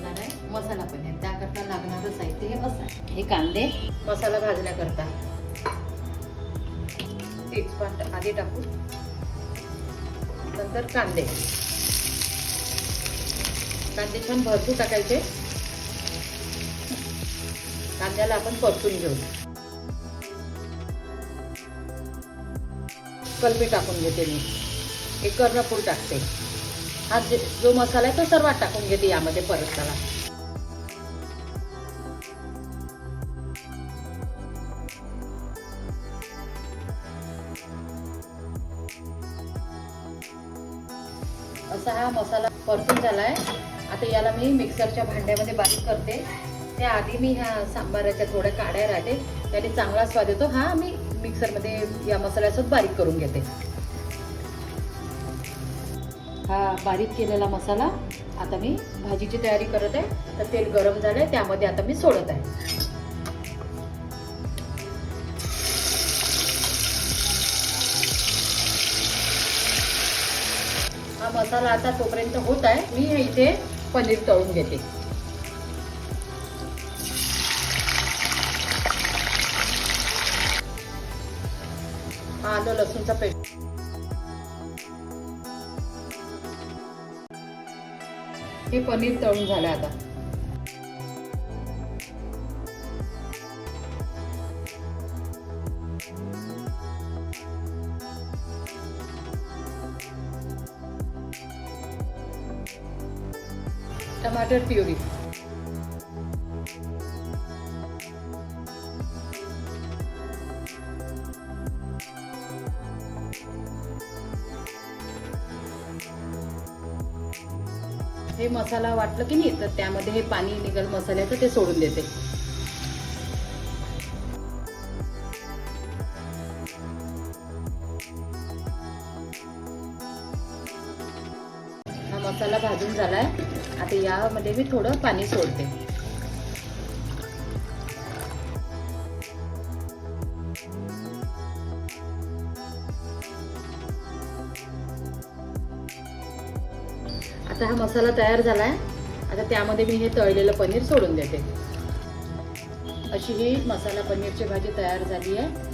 बनवणार आहे मसाला पनीर. त्याकरता लागणारं साहित्य हे असं आहे. हे कांदे मसाला भाजण्याकरता तेजपात आधी टाकू, नंतर कांदे छान भरपूर टाकायचे. कांद्याला आपण परतून घेऊ. कलमी टाकून घेते मी, एक कर्णफूल टाकते. हा जो मसाला आहे तो सर्व टाकून घेते यामध्ये परताला. असा हा मसाला परतून झालाय. आता याला मी मिक्सरच्या भांड्यामध्ये बारीक करते. त्याआधी मी ह्या सांबाराच्या थोड्या काड्या राहते, त्याने चांगला स्वाद येतो. हा मी मिक्सरमध्ये या मसाल्यासोबत बारीक करून घेते. हा बारीक केलेला मसाला आता मी भाजीची तयारी करत आहे. तर तेल गरम झालंय, त्यामध्ये आता मी सोडत आहे. हा मसाला आता तोपर्यंत होत आहे, मी इथे पनीर तळून घेते. हा आलं लसूणचा पेस्ट, हे पनीर तळून झालं. आता टमाटर प्युरी, हे मसाला वाटलं की नाही तर त्यामध्ये हे पाणी निघल मसाल्याचं, ते सोडून देते. हा मसाला भाजून झालाय. आता यामध्ये मी थोडं पाणी सोडते. आता हा मसाला तयार झालाय. आता त्यामध्ये मी हे तळलेलं पनीर सोडून देते. अशी ही मसाला पनीरची भाजी तयार झाली आहे.